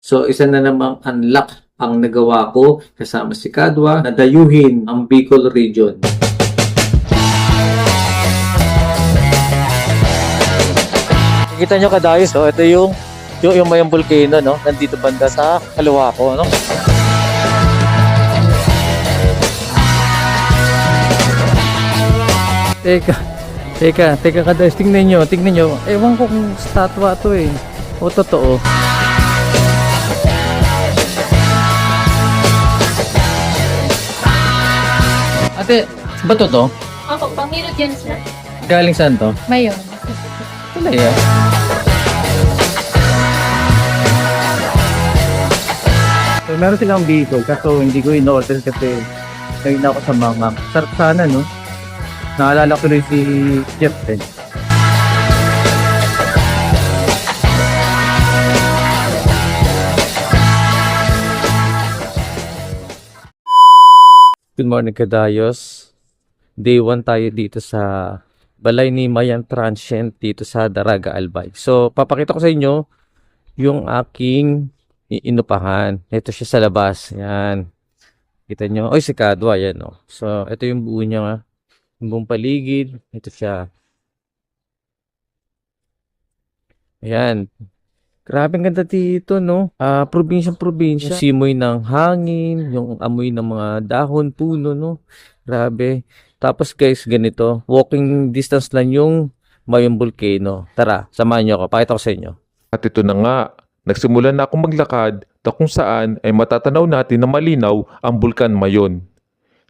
So, isa na namang unlock ang nagawa ko kasama si Kadwa na dayuhin ang Bicol region. Kita nyo kadayos, oh, ito yung mayang volcano, no? Nandito banda sa kaliwa ko, no? Teka kadayos, tingnan nyo. Ewan ko kung statwa to eh. O totoo. Ate, ba to? Ako, pangilot yan sir. Galing saan to? Mayon. Wala yan. So, meron silang Bicol, kaso hindi ko in-order kasi ngayon ako sa mga sarap sana, no? Naalala ko rin si Jeff, eh. Good morning, kadayos. Day 1 tayo dito sa balay ni Mayan Transient dito sa Daraga Albay. So, papakita ko sa inyo yung aking inupahan. Ito siya sa labas. Yan. Kita nyo. Oy, si Kadwa. Yan, oh. So, ito yung buo niya. Yung buong paligid. Ito siya. Ayan. Grabe ang ganda dito, no? Probinsya. Yung simoy ng hangin, yung amoy ng mga dahon, puno, no? Grabe. Tapos guys, ganito. Walking distance lang yung Mayong Volcano. Tara, samahan nyo ako. Pakita ko sa inyo. At ito na nga, nagsimula na akong maglakad na kung saan ay matatanaw natin na malinaw ang Bulkan Mayon.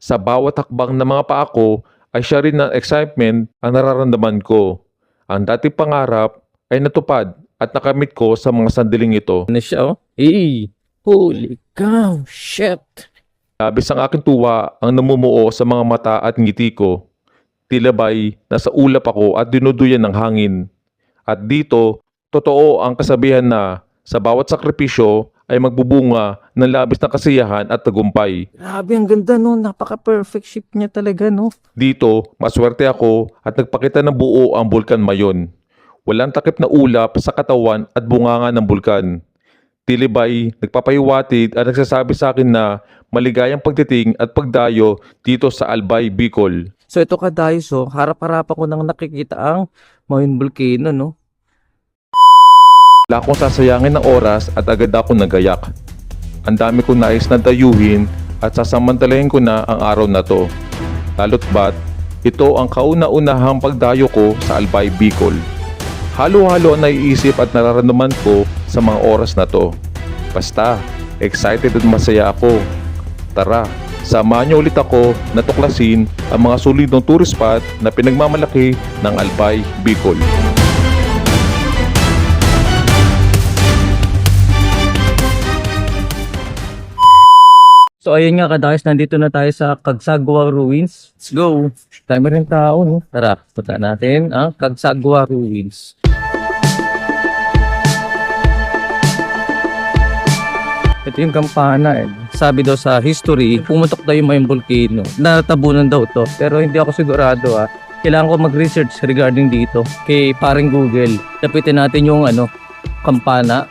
Sa bawat hakbang ng mga paa ko ay siya rin ng excitement ang nararamdaman ko. Ang dating pangarap ay natupad at nakamit ko sa mga sandaling ito. Ano siya, oh? Hey! Holy cow! Shit! Labis ang aking tuwa ang namumuo sa mga mata at ngiti ko. Tila ba'y nasa ulap ako at dinuduyan ng hangin. At dito, totoo ang kasabihan na sa bawat sakripisyo ay magbubunga ng labis na kasiyahan at tagumpay. Grabe, ang ganda, no? Napaka-perfect shape niya talaga, no? Dito, maswerte ako at nagpakita ng buo ang Bulkan Mayon. Walang takip na ulap sa katawan at bunganga ng bulkan. Tilibay, nagpapahiwatig at nagsasabi sa akin na maligayang pagtiting at pagdayo dito sa Albay, Bicol. So ito kadayos, oh, harap-harap ako nang nakikita ang Mayong Volcano, no? Wala akong sasayangin ng oras at agad ako nagayak. Ang dami kong nais na dayuhin at sasamantalahin ko na ang araw na to. Lalo't ba't, ito ang kauna-unahang pagdayo ko sa Albay, Bicol. Halo-halo ang naiisip at nararamdaman ko sa mga oras na to. Basta, excited at masaya ako. Tara, samahan niyo ulit ako na tuklasin ang mga solidong tourist spot na pinagmamalaki ng Albay, Bicol. So ayun nga kadayos, nandito na tayo sa Cagsagua Ruins. Let's go! Dami rin tao, no? Tara, punta natin ang Cagsagua Ruins. Ito yung kampana, eh. Sabi daw sa history, pumutok daw yung Mayong Volcano. Natabunan daw to, pero hindi ako sigurado, ah. Kailangan ko mag-research regarding dito kay paring Google. Lapitin natin yung kampanera.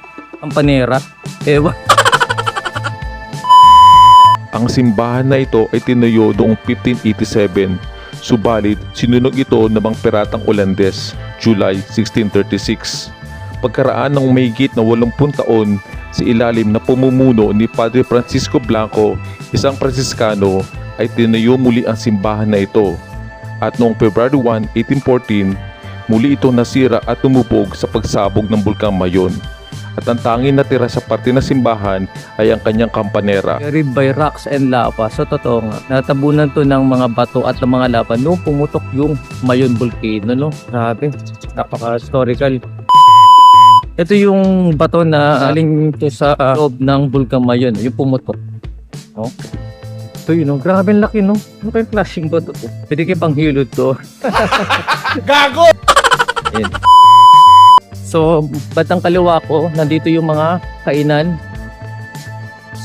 Ewan. Ang simbahan na ito ay tinayo noong 1587, subalit sinunog ito ng mga piratang Olandes, July 1636. Pagkaraan ng mahigit na 80 taon sa ilalim na pamumuno ni Padre Francisco Blanco, isang Fransiskano, ay tinayo muli ang simbahan na ito. At noong February 1, 1814, muli itong nasira at tumubog sa pagsabog ng Bulkan Mayon. At ang tanging natira sa parte ng simbahan ay ang kanyang kampanera. Carried by rocks and lava. So totoo nga, natabunan to ng mga bato at ng mga lava nung pumutok yung Mayong Volcano, no? Grabe, napaka-historical. Ito yung bato na aling to sa loob ng Bulkan Mayon, yung pumutok. Oh. Ito yun, no? Grabe ang laki, no? Ano kayong flashing bato to? Pwede kayo pang hilod to. Gago! Ayan. So, batang kaliwa ko, nandito yung mga kainan.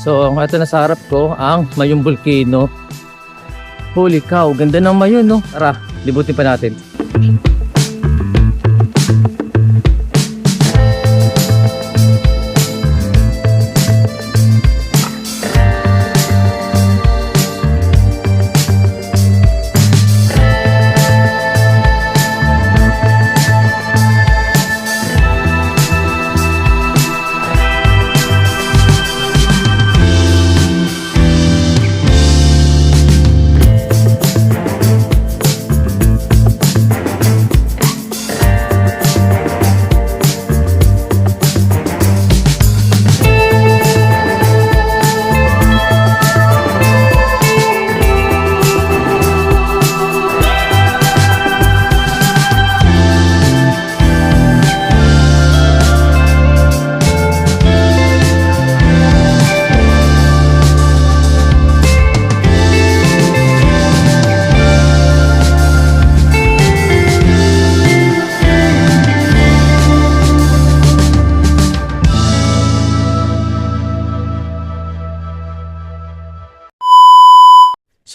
So, ito na sa harap ko, ang Mayong Volcano. Holy cow, ganda ng Mayon, no? Tara, libutin pa natin.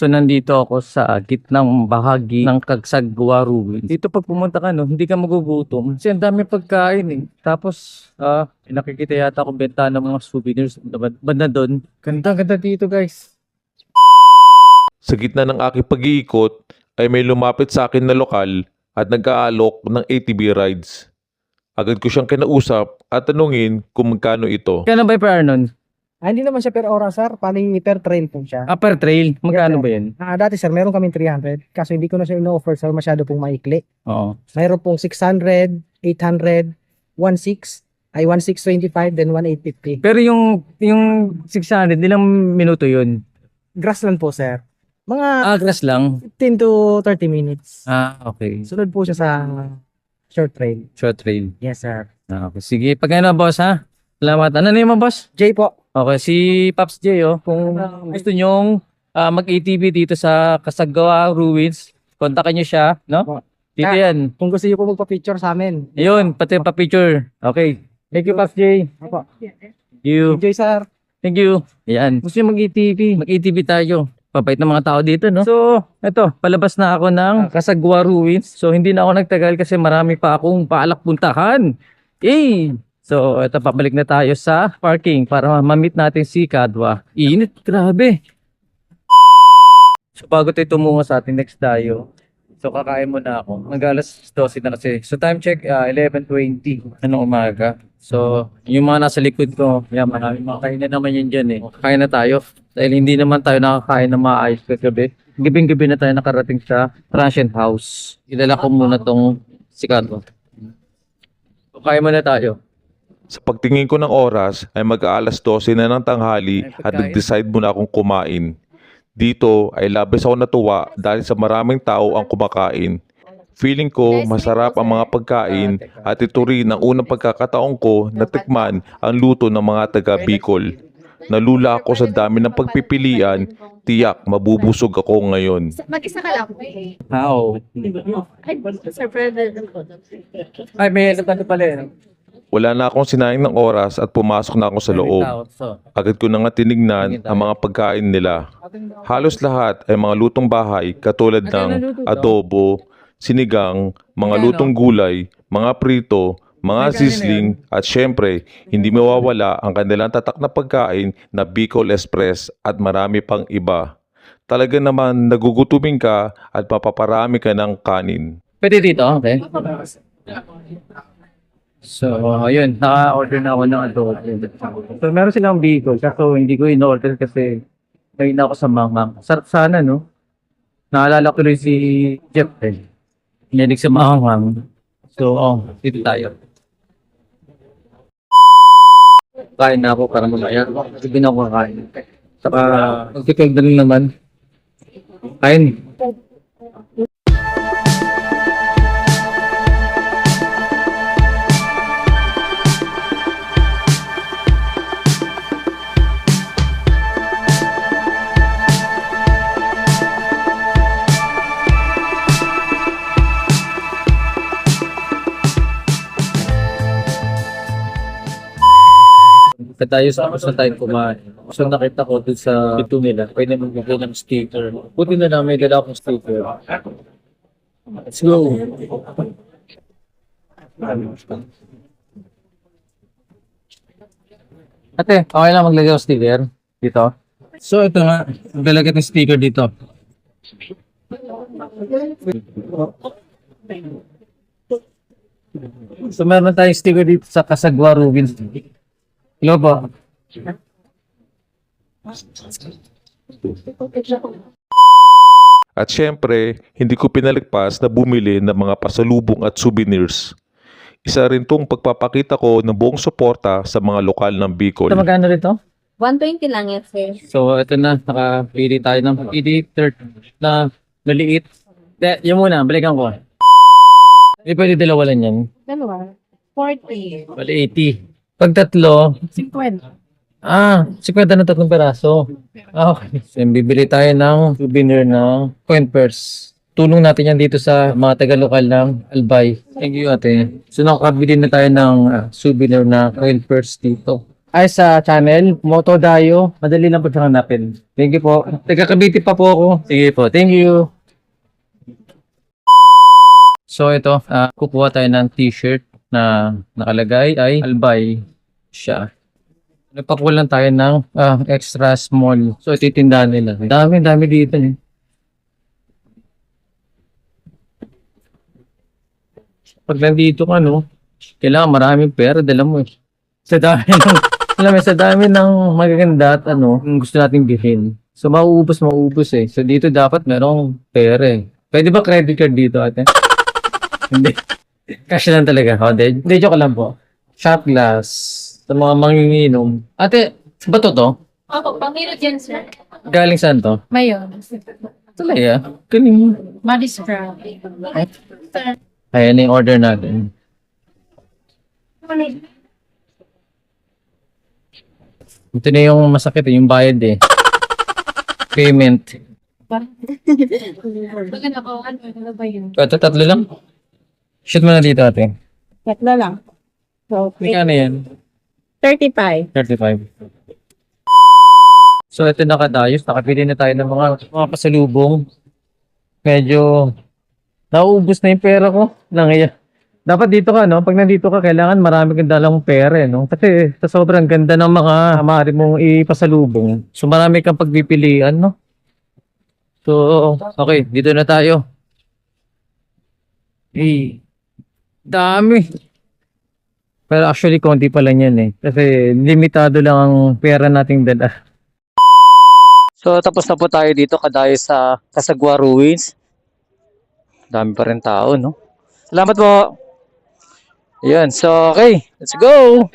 So nandito ako sa gitnang bahagi ng Cagsagua Ruins. Dito pag pumunta ka, no, hindi ka magugutom. Kasi ang dami pagkain eh. Tapos, nakikita yata akong benta ng mga souvenirs. Banda doon. Ganda dito guys. Sa gitna ng aking pag-iikot ay may lumapit sa akin na lokal at nag-aalok ng ATV rides. Agad ko siyang kinausap at tanungin kung magkano ito. Kano ba per nun? Hindi naman siya per oras, sir. Pali per trail po siya. Per trail. Magkano Yes, sir. ba yun? Dati, sir, meron kaming 300. Kaso hindi ko na siya ino-offer, sir. Masyado pong maikli. Oo. Mayroon pong 600, 800, 1.6, 1.625, then 1.850. Pero yung 600, ilang minuto yun? Grassland po, sir. Mga Grass lang. 15 to 30 minutes. Okay. Sunod po siya sa short trail. Short trail. Yes, sir. Okay. Sige, pag ano boss ha? Salamat. Ano na yung boss? Jay po. Okay, si Pops J, kung gusto nyong mag-ATV dito sa Cagsagua Ruins, kontakin nyo siya, no? Dito yan. Kung gusto niyo po magpa-picture sa amin. Ayun, pati pa-picture. Okay. Thank you, Pops J. Opo. Thank you. Enjoy, sir. Thank you. Ayan. Gusto nyo mag-ATV? Mag-ATV tayo. Papait ng mga tao dito, no? So, eto, palabas na ako ng Cagsagua Ruins. So, hindi na ako nagtagal kasi marami pa akong paalak puntahan. So, eto, pabalik na tayo sa parking para ma-meet natin si Kadwa. Init, grabe. So, bago tayo tumungo sa ating next tayo, so kakain muna ako. Mag-alas 12 na kasi. So, time check, 11:20. Anong umaga? So, yung mga nasa likod ko, yan, maraming mga kainan naman yun dyan eh. Kain na tayo. Dahil hindi naman tayo nakakain ng maayos kagabi. Gabing-gabi na tayo nakarating sa Transient House. Ilala ko muna tong si Kadwa. So, kain muna tayo. Sa pagtingin ko ng oras ay mag-aalas 12 na ng tanghali at nag-decide muna akong kumain. Dito ay labis ako natuwa dahil sa maraming tao ang kumakain. Feeling ko masarap ang mga pagkain at ito rin ang unang pagkakataon ko na tikman ang luto ng mga taga Bicol. Nalula ako sa dami ng pagpipilian, tiyak mabubusog ako ngayon. Mag-isa ka lang. How? Ay, Sir Fred. Ay, may ano pala eh. Wala na akong sinayang ng oras at pumasok na ako sa loob. Agad ko na nga tinignan ang mga pagkain nila. Halos lahat ay mga lutong bahay katulad ng adobo, sinigang, mga lutong gulay, mga prito, mga sizzling at syempre hindi mawawala ang kanilang tatak na pagkain na Bicol Express at marami pang iba. Talaga naman nagugutumin ka at mapaparami ka ng kanin. Pwede dito, okay? So, ayun, naka-order na ako ng adobo. So, meron silang Bicol, kaso hindi ko in-order kasi may na ako sa manghang. Sarap sana, no? Naalala ko rin si Jeff, eh. Hinilig sa manghang. So, dito tayo. Kain na ako para mamaya. Hindi na ako kakain. Saka, magkikag na rin naman. Kain. Tayo sa gusto tayong kumain. So nakita ko dun sa ito nila, pwede magbigay ng sticker. Buti na lang may dala akong sticker. Let's go! Ate, okay lang maglagay ng sticker dito? So ito nga, maglalagay ng sticker dito. So meron tayong sticker dito sa Cagsagua Ruins. Hello po. At syempre, hindi ko pinaligpas na bumili ng mga pasalubong at souvenirs. Isa rin tong pagpapakita ko ng buong suporta sa mga lokal ng Bicol. Ito magkano rito? 120 lang yan, sir. So ito na, nakapili tayo ng PD-30 na maliit. Yan muna, balikan ko. Pwede dalawa lang yan. Dalawa. 40. Bali 80. Pag tatlo, 50. 50 na tatlong peraso. Okay. So, bibili tayo ng souvenir na coin purse. Tulong natin yan dito sa mga taga-lokal ng Albay. Thank you, ate. So, nakakabili na tayo ng souvenir na coin purse dito. Ay, sa channel, Moto Dayo. Madali lang po siyang hanapin. Thank you po. Taga Cavite pa po ako. Sige po, thank you. So ito, kukuha tayo ng t-shirt na nakalagay ay Albay siya. Nagpakuha lang tayo ng extra small. So ititindahan nila. Dami dito eh. Pag nandito ka, no, kailangan maraming pera, dala mo eh. Sa dami ng, alam mo, sa dami ng magaganda at yung gusto nating bilhin. So mauubos eh. So dito dapat merong pera eh. Pwede ba credit card dito, ate? Hindi. Cash lang talaga. Hindi, joke lang po. Shot glass. Sa mga manginginom. Ate, ba to? Opo, pangilot yan, sir. Galing saan to? Mayon. Talaga? Galing. Maris Brown. Sir. Ayan na yung order natin. Ito na yung masakit yung bayad eh. Payment. Maganda ko, ano ba yun? Tatlo lang? Shoot mo na dito ate. Tatlo lang. So, Magkano yan? 35. 35. So ito nakadayos. Nakapili na tayo ng mga pasalubong. Medyo nauubos na yung pera ko. Dapat dito ka, no? Pag nandito ka, kailangan marami kang dalang pera, no? Kasi sa sobrang ganda ng mga maaari mong ipasalubong. So marami kang pagpipilian, no? So, okay. Dito na tayo. Dami. Pero actually, konti pa lang yan eh. Kasi limitado lang ang pera nating dala. So, tapos na po tayo dito kadayo sa Casagua Ruins. Dami pa rin tao, no? Salamat po! Ayan, so okay. Let's go!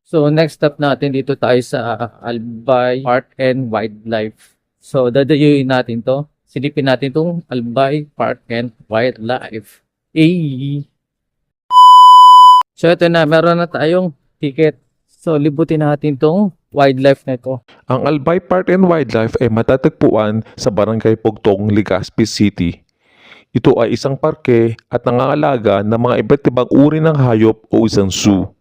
So, next stop natin dito tayo sa Albay Park and Wildlife. So, dadayuin natin to. Silipin natin tong Albay Park and Wildlife. So, ito na. Meron na tayong ticket. So, libutin natin tong wildlife na ito. Ang Albay Park and Wildlife ay matatagpuan sa Barangay Pugtong, Legazpi City. Ito ay isang parke at nangangalaga ng mga iba't ibang uri ng hayop o isang zoo.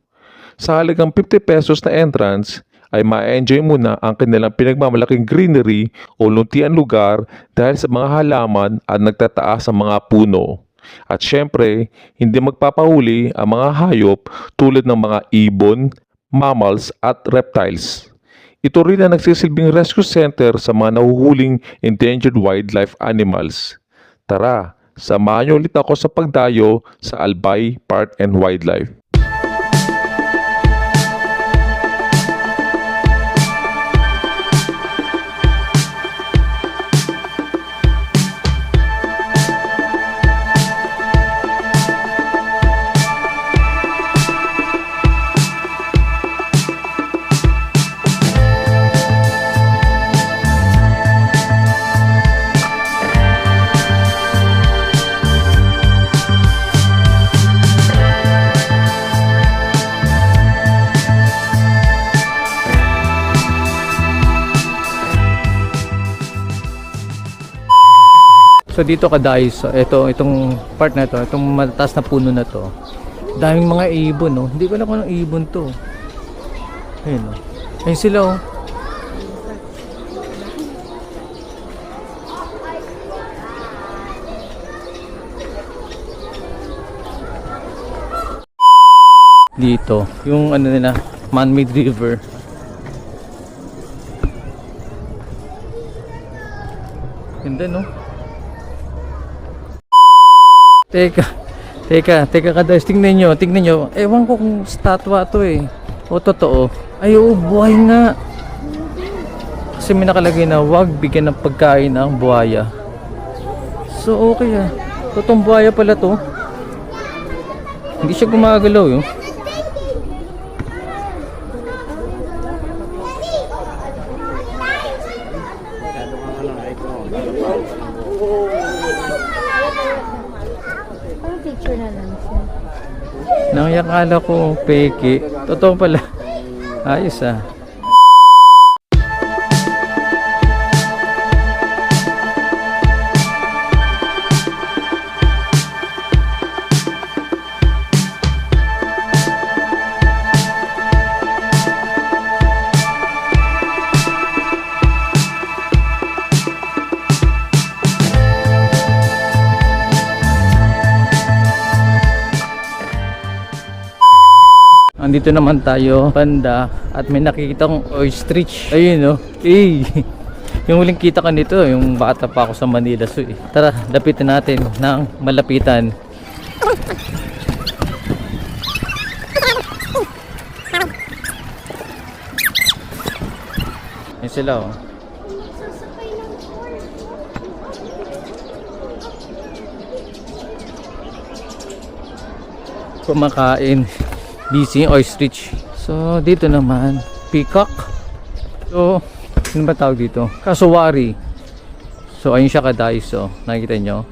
Sa halagang 50 pesos na entrance, ay ma-enjoy mo na ang kanilang pinagmamalaking greenery o luntian lugar dahil sa mga halaman at nagtataas ang mga puno. At syempre, hindi magpapahuli ang mga hayop tulad ng mga ibon, mammals at reptiles. Ito rin ang nagsisilbing rescue center sa mga nahuhuling endangered wildlife animals. Tara, samahan niyo ulit ako sa pagdayo sa Albay Park and Wildlife. So dito kadayo sa itong part na to, itong matatas na puno na to. Daming mga ibon, no. Hindi ko alam kung anong ibon to. Ayun, no. Ayun sila, oh. Dito, yung ano nila, man-made river. Ganda, no? Teka kadayos, tingnan nyo. Ewan ko kung statwa to eh. O totoo. Ay, oo, buhay nga. Kasi may nakalagay na wag bigyan ng pagkain ang buhaya. So, okay ah. Totoong buhaya pala to. Hindi siya gumagalaw yun. Picture na lang siya. Nang yakala ko peke. Totoo pala. Ayos ah. Andito naman tayo, banda, at may nakikitang ostrich. Ayun, no? Eh, yung huling kita ka nito, yung bata pa ako sa Manila. So, tara, lapitan natin ng malapitan. Ayun sila, oh. Kumakain. Busy ostrich. So dito naman peacock. So ano ba tawag dito? Kasuwari. So ayun siya kadais. So nakikita nyo.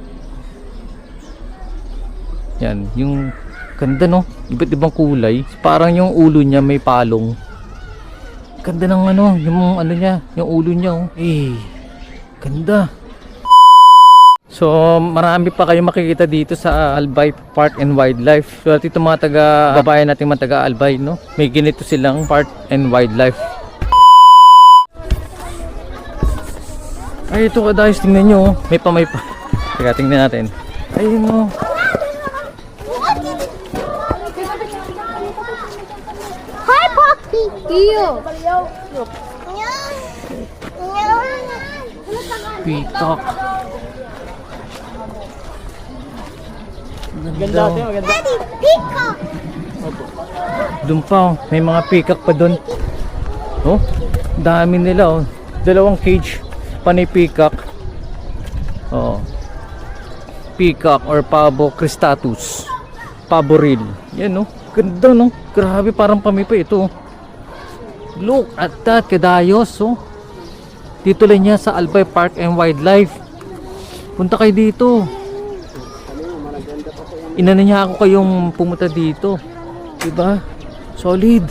Yan. Yung ganda, no? Iba't ibang kulay. Parang yung ulo niya may palong. Ganda ng ano. Yung ano niya. Yung ulo niya, oh. Eh. Ganda. So marami pa kayong makikita dito sa Albay Park and Wildlife. So dito mga babayan natin mga taga Albay, no? May ganito silang Park and Wildlife. Ay, ito kadayos, tingnan nyo, oh. May pa. Teka, tingnan natin. Ayun, oh. Hi, Poppy! Iyo! Peacock. Ganda ate, maganda. Doon pa, oh. May mga peacock pa doon. Oh, dami nila, oh. Dalawang cage panay peacock. Oh. Peacock or pavo cristatus. Paboril. Yan, oh. Ganda, no? Grabe, parang pamipa ito. Look at that, kadayos, oh. Dito lang niya sa Albay Park and Wildlife. Punta kayo dito. Inano niya ako kayong pumunta dito. Diba? Solid.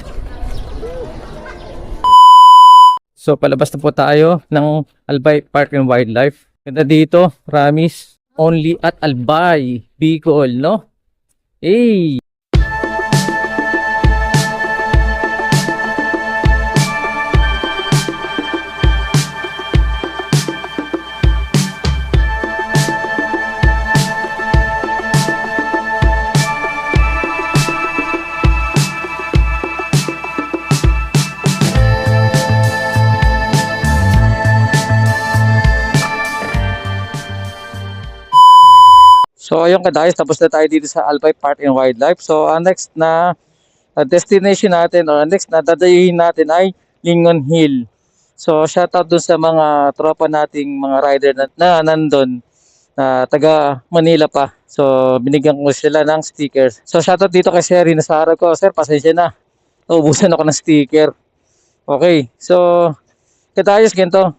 So palabas na po tayo ng Albay Park and Wildlife. Ganda dito, promise. Only at Albay, Bicol, no? Hey! So ayun kadayos, tapos na tayo dito sa Albay Park and Wildlife. So ang next na destination natin or next na dadayuhin natin ay Lingon Hill. So shoutout dun sa mga tropa nating mga rider na nandun na taga Manila pa. So binigyan ko sila ng stickers. So shoutout dito kay Sir Nasara ko. Sir, pasensya na. Naubusan ako ng sticker. Okay, so kadayos ganito.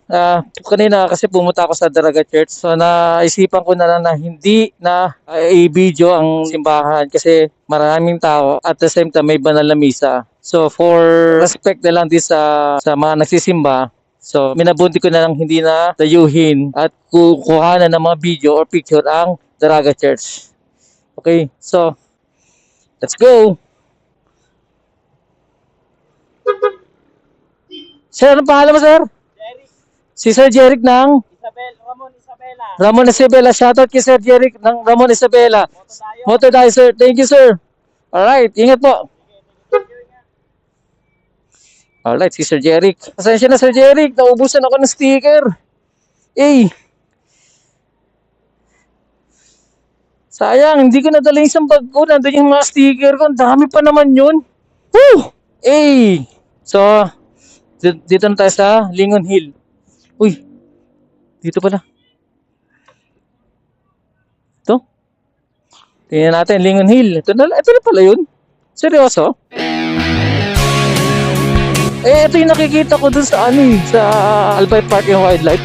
Kanina kasi pumunta ako sa Daraga Church. So naisipan ko na lang na hindi na i-video ang simbahan kasi maraming tao at the same time may banal na misa. So for respect na lang din sa mga nagsisimba, so minabunti ko na lang hindi na dayuhin at kukuhanan ng mga video or picture ang Daraga Church. Okay, so let's go! Sir, ano pangalan mo, sir? Jeric. Si Sir Jeric ng? Ramon Isabela. Ramon Isabela. Shoutout kay Sir Jeric ng Ramon Isabela. Moto tayo, sir. Thank you, sir. Alright, ingat po. Alright, si Sir Jeric. Pasensya na, Sir Jeric. Naubusan ako ng sticker. Eh. Sayang, hindi ko nadala yung isang bag ko. Nandun yung mga sticker ko. Ang dami pa naman yun. Woo! Eh. So, dito na tayo sa Lingon Hill. Uy, dito pala. Ito. Tingnan natin, Lingon Hill. Ito na pala yun. Seryoso? Eh, ito yung nakikita ko dun sa sa Albay Park and Wildlife.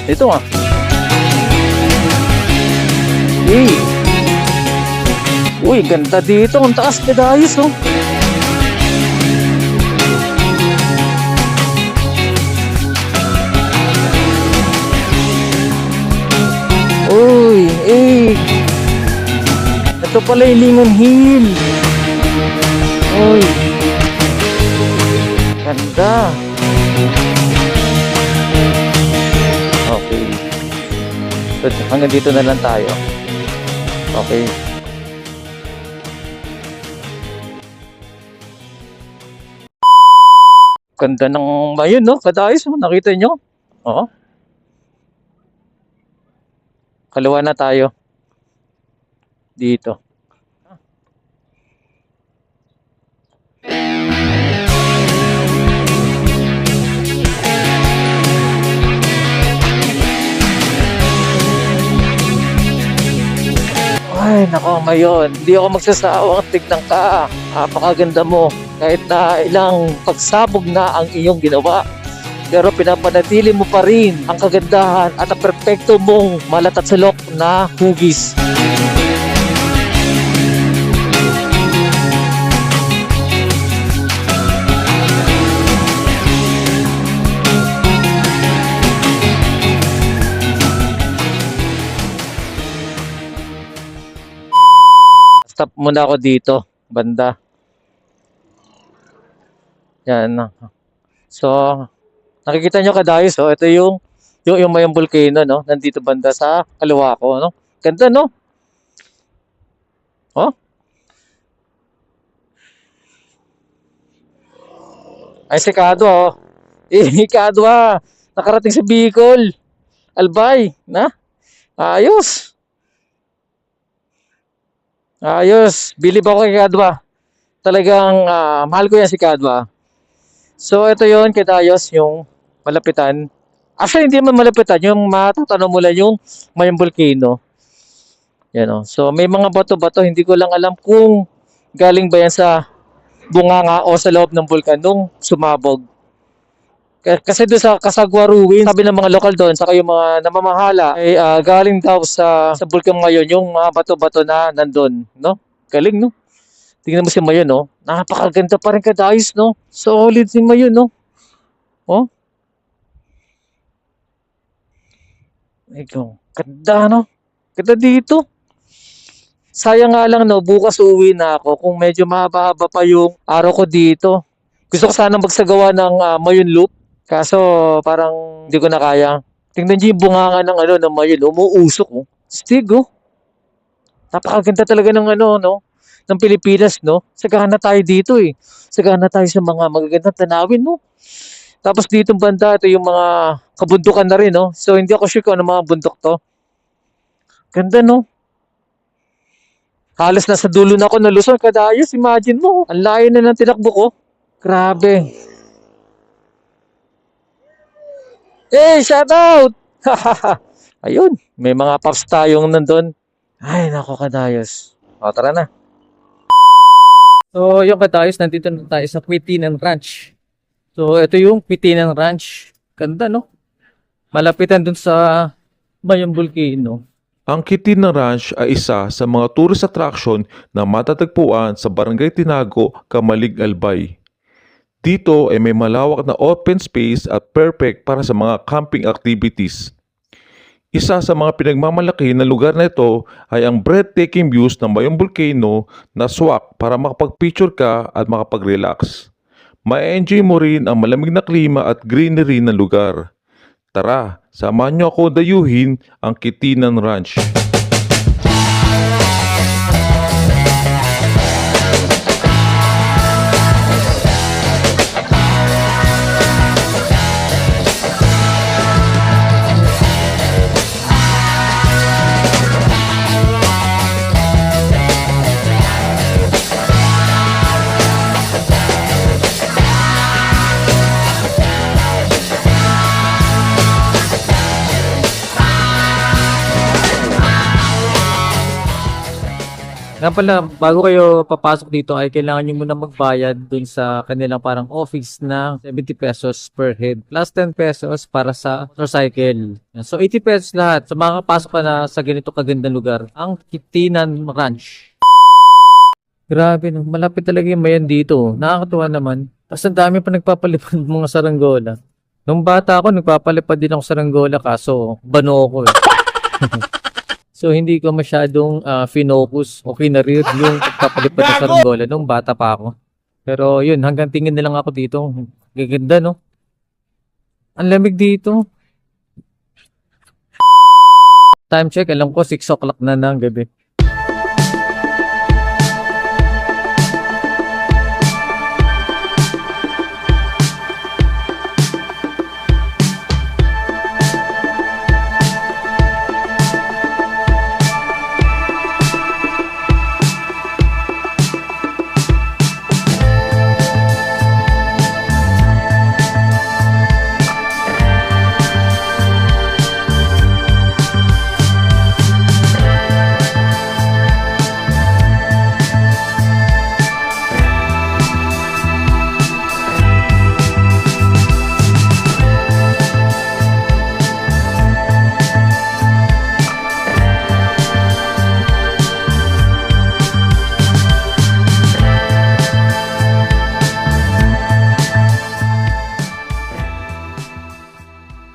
Ito nga. Hey. Uy, ganda dito. Ang taas Kadayos, oh. Uy, eh. Ito pala yung Lingon Hill. Uy. Ganda. Okay. So, hanggang dito na lang tayo. Okay. Ganda ng ayun, no? Kadayos, oh. Nakita nyo? Oo. Kaliwa na tayo. Dito. Ay, nako, Mayon. Hindi ako magsasawang tignan ka. Napakaganda mo. Kahit na ilang pagsabog na ang iyong ginawa. Pero pinapanatili mo pa rin ang kagandahan at ang perpekto mong malatatsalok na hugis. Stop muna ako dito, banda. Yan. So, nakikita nyo Kadayos, oh. Ito yung Mayong Volcano, no? Nandito banda sa kaliwa ko, no? Ganda, no? Oh? Ay, si Kadwa, oh. Kadwa, nakarating sa Bicol. Albay, na? Ayos. Ayos. Bilib ako kay Kadwa. Talagang mahal ko yan si Kadwa. So, ito yon Kadayos, yung malapitan. Actually, hindi man malapitan. Yung matatanong mo lang yung Mayong Volcano. Yan, oh. So, may mga bato-bato. Hindi ko lang alam kung galing ba yan sa bunganga o sa loob ng bulkan nung sumabog. Kasi doon sa Kasagwa Ruins, sabi ng mga lokal doon, saka yung mga namamahala, ay galing daw sa bulkan ngayon yung mga bato-bato na nandun. No? Galing, no? Tingnan mo si Mayon, no? Napakaganda pa rin Kadayos, no? Solid si Mayon, no? Oh? Ikaw, ganda, no? Ganda dito. Sayang nga lang, no? Bukas uwi na ako kung medyo mahaba-haba pa yung araw ko dito. Gusto ko sana magsagawa ng Mayon Loop. Kaso parang hindi ko na kaya. Tingnan niyo yung bunganga ng ng Mayon, umuusok, oh. Stig, oh. Napakaganda talaga ng no? Ng Pilipinas, no? Sagana tayo dito, eh. Sagana tayo sa mga magagandang tanawin, no? Tapos dito banda, ito yung mga kabundukan na rin, no? So hindi ako sure kung ano mga bundok to. Ganda, no? Halos nasa dulo na ako ng Luzon, Kadayos. Imagine mo, ang layo na ng tinakbo ko. Grabe. Hey, shout out! Ayun, may mga pups tayong nandun. Ay, nako Kadayos. O, tara na. So, yung Kadayos, nandito na tayo sa Quitinan Ranch. So, ito yung Quitinan Ranch. Ganda, no? Malapitan dun sa Mayong Volcano. Ang Quitinan Ranch ay isa sa mga tourist attraction na matatagpuan sa Barangay Tinago, Kamalig, Albay. Dito ay may malawak na open space at perfect para sa mga camping activities. Isa sa mga pinagmamalaki na lugar na ito ay ang breathtaking views ng Mayong Volcano na swak para makapag-picture ka at makapag-relax. Ma-enjoy mo rin ang malamig na klima at greenery ng lugar. Tara, samahan niyo ako dayuhin ang Quitinan Ranch. Nga pala, bago kayo papasok dito ay kailangan nyo muna magbayad dun sa kanilang parang office na 70 pesos per head plus 10 pesos para sa motorcycle. So 80 pesos lahat. So makakapasok ka na sa ganito kagandang lugar, ang Kitinan Ranch. Grabe, no? Malapit talaga yung mayan dito. Nakakatuwa naman. Tapos ang dami pa nagpapalipad ng mga saranggola. Nung bata ako, nagpapalipad din ako saranggola kaso bano ako eh. So, hindi ko masyadong finocus o kinarir yung pagpapalipad ng saranggola nung bata pa ako. Pero yun, hanggang tingin na lang ako dito. Gaganda, no? Ang lamig dito. Time check, alam ko 6 o'clock na ng gabi.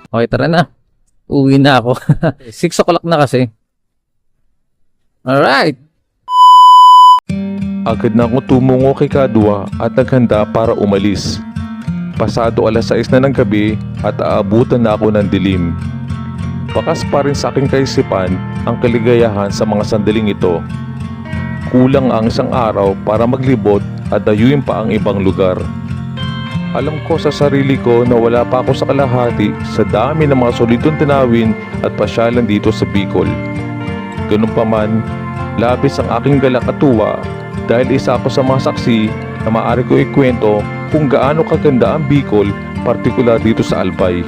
Okay, tara na. Uwi na ako. 6 o'clock na kasi. Alright. Agad na akong tumungo kay Kadwa at naghanda para umalis. Pasado 6:00 na ng gabi at aabutan na ako ng dilim. Bakas pa rin sa aking kaisipan ang kaligayahan sa mga sandaling ito. Kulang ang isang araw para maglibot at dayuin pa ang ibang lugar. Alam ko sa sarili ko na wala pa ako sa kalahati sa dami ng mga solidong tinawin at pasyalan dito sa Bicol. Ganun pa man, labis ang aking galak at tuwa dahil isa ako sa mga saksi na maaari ko ikwento kung gaano kaganda ang Bicol, partikular dito sa Albay.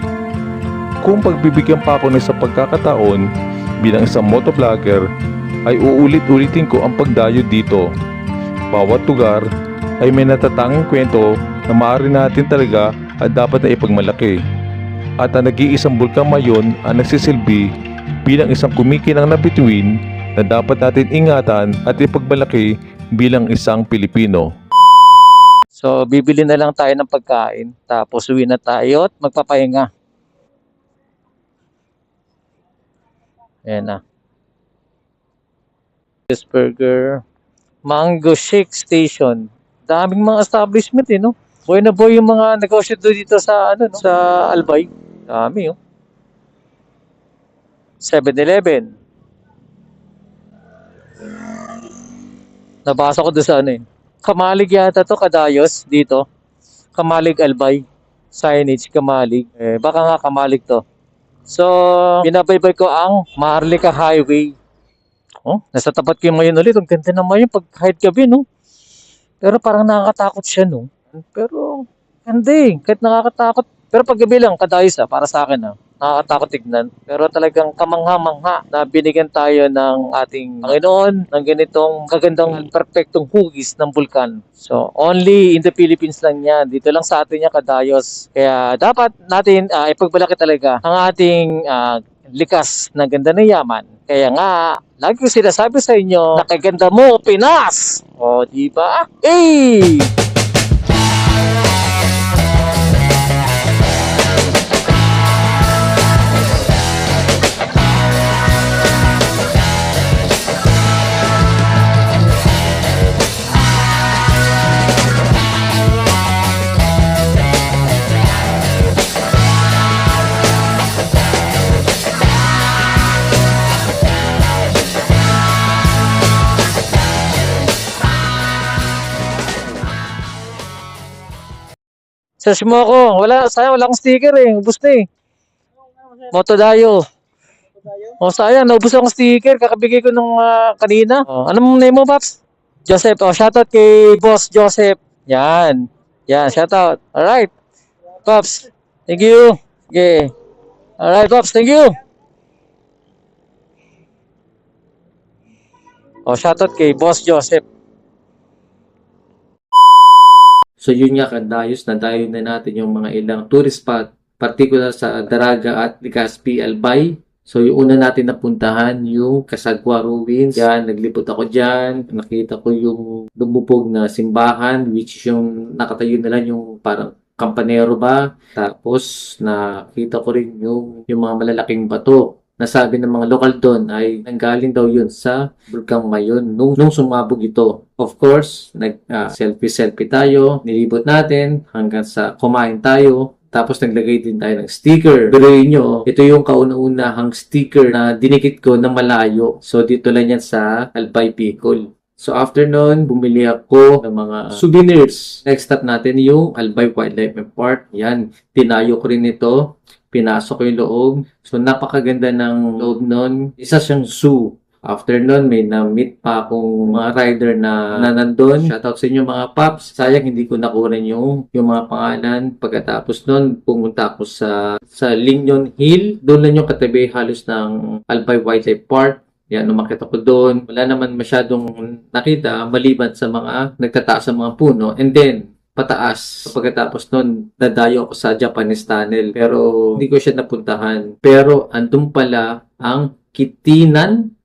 Kung pagbibigyan pa ako ng isang pagkakataon bilang isang motovlogger, ay uulit-ulitin ko ang pagdayo dito. Bawat lugar ay may natatanging kwento na maaari natin talaga at dapat na ipagmalaki. At ang nag-iisang bulkan Mayon ang nagsisilbi bilang isang kumikinang na bituin na dapat natin ingatan at ipagmalaki bilang isang Pilipino. So, bibili na lang tayo ng pagkain. Tapos uwi na tayo at magpapahinga. Ayan na. This burger. Mango Shake Station. Daming mga establishment eh, no? Boy na boy yung mga negosyo dito sa, ano, no? Sa Albay. Dami, oh. 7-Eleven. Nabasa ko doon sa ano eh. Kamalig yata to, Kadayos, dito. Kamalig Albay. Signage, Kamalig. Baka nga Kamalig to. So, binabaybay ko ang Maharlika Highway. Oh, nasa tapat ko yung Mayon ulit. Ang ganda naman yung pag-hide gabi, no? Pero parang nakakatakot siya, no? Pero, hindi. Kahit nakakatakot. Pero pag gabi lang, Kadayos para sa akin, nakakatakot tignan. Pero talagang kamangha-mangha na binigyan tayo ng ating Panginoon ng ganitong kagandang perfectong hugis ng bulkan. So, only in the Philippines lang yan. Dito lang sa atin yan, Kadayos. Kaya dapat natin ipagbalaki talaga ang ating likas na ganda ng yaman. Kaya nga, lagi ko sinasabi sa inyo, nakaganda mo, Pinas! O, diba? Eh! Search mo ako. Sayang, wala akong sticker eh. Ubus na eh. Motodayo. O, sayang, naubos akong sticker. Kakabigay ko nung kanina. Anong name mo, Paps? Joseph. Shoutout kay Boss Joseph. Yan. Yan, shoutout. Alright. Paps, thank you. Okay. Alright, Paps, thank you. O, shoutout kay Boss Joseph. So yun nga kadayos, nadayo na natin yung mga ilang tourist spot, particular sa Daraga at Legazpi, Albay. So yung una natin napuntahan yung Casagua Ruins. Yan, naglipot ako dyan. Nakita ko yung lumubog na simbahan, which is yung nakatayo na lang yung parang kampanero ba. Tapos nakita ko rin yung mga malalaking bato. Nasabi ng mga lokal doon ay nanggaling daw yun sa Bulkang Mayon nung sumabog ito. Of course, selfie tayo, nilibot natin hanggang sa kumain tayo. Tapos naglagay din tayo ng sticker. Biruin nyo, ito yung kauna-unahang sticker na dinikit ko na malayo. So dito lang yan sa Albay, Bicol. So after nun, bumili ako ng mga souvenirs. Next stop natin yung Albay Wildlife Park. Yan, tinayo ko rin ito. Pinasok ko yung loob. So, napakaganda ng loob nun. Isa siyang zoo. After nun, may na-meet pa akong mga rider na nandun. Shoutout sa inyo mga paps. Sayang hindi ko nakunan yung mga pangalan. Pagkatapos nun, pumunta ako sa Lignon Hill. Doon lang yung katabi halos ng Albay Wildlife Park. Yan, umakit ako doon. Wala naman masyadong nakita maliban sa mga nagtataas sa mga puno. And then, pataas. Pagkatapos nun, nadayo ako sa Japanese Tunnel. Pero hindi ko siya napuntahan. Pero andun pala ang Quitinan.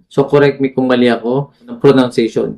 So correct me kung mali ako ng pronunciation.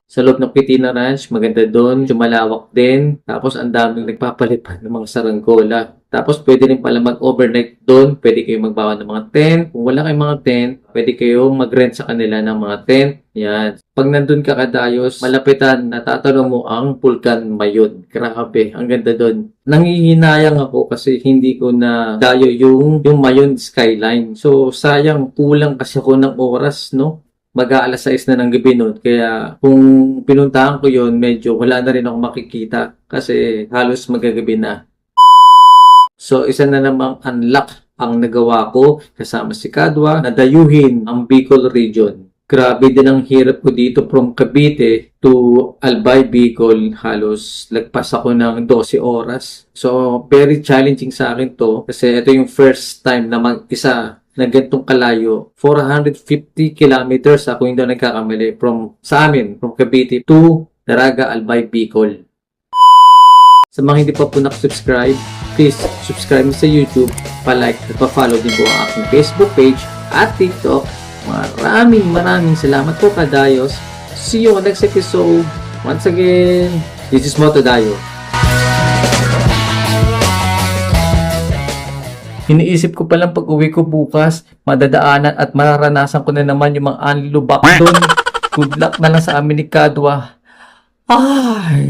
Sa loob ng Quitinan Ranch, maganda doon. Malawak din. Tapos ang daming nagpapalipan ng mga saranggola. Tapos pwede rin pala mag-overnight doon. Pwede kayong magbawa ng mga tent. Kung wala kayong mga tent, pwede kayong mag-rent sa kanila ng mga tent. Yan. Pag nandun ka kadayos, malapitan, natatanong mo ang Bulkan Mayon. Grabe, ang ganda doon. Nangihinayang ako kasi hindi ko na dayo yung Mayon skyline. So sayang, kulang kasi ako ng oras, no? Mag-aalas 6 na ng gabi noon. Kaya kung pinuntahan ko yon, medyo wala na rin ako makikita kasi halos magagabi na. So, isa na namang unlock ang nagawa ko kasama si Kadwa na dayuhin ang Bicol region. Grabe din ang hirap ko dito from Cavite to Albay, Bicol. Halos lagpas ako ng 12 oras. So, very challenging sa akin to kasi ito yung first time na mag-isa na gantong kalayo. 450 kilometers ako hindi nagkakamali from Cavite to Daraga, Albay, Bicol. Sa mga hindi pa po nakasubscribe, please subscribe sa YouTube, pa-like at pa-follow din po ang aking Facebook page at TikTok. Maraming salamat po kadayos. See you on the next episode. Once again, this is Moto Dayo. Iniisip ko palang pag-uwi ko bukas, madadaanan at mararanasan ko na naman yung mga anlubak doon. Good luck na lang sa amin ni Kadwa. Ay!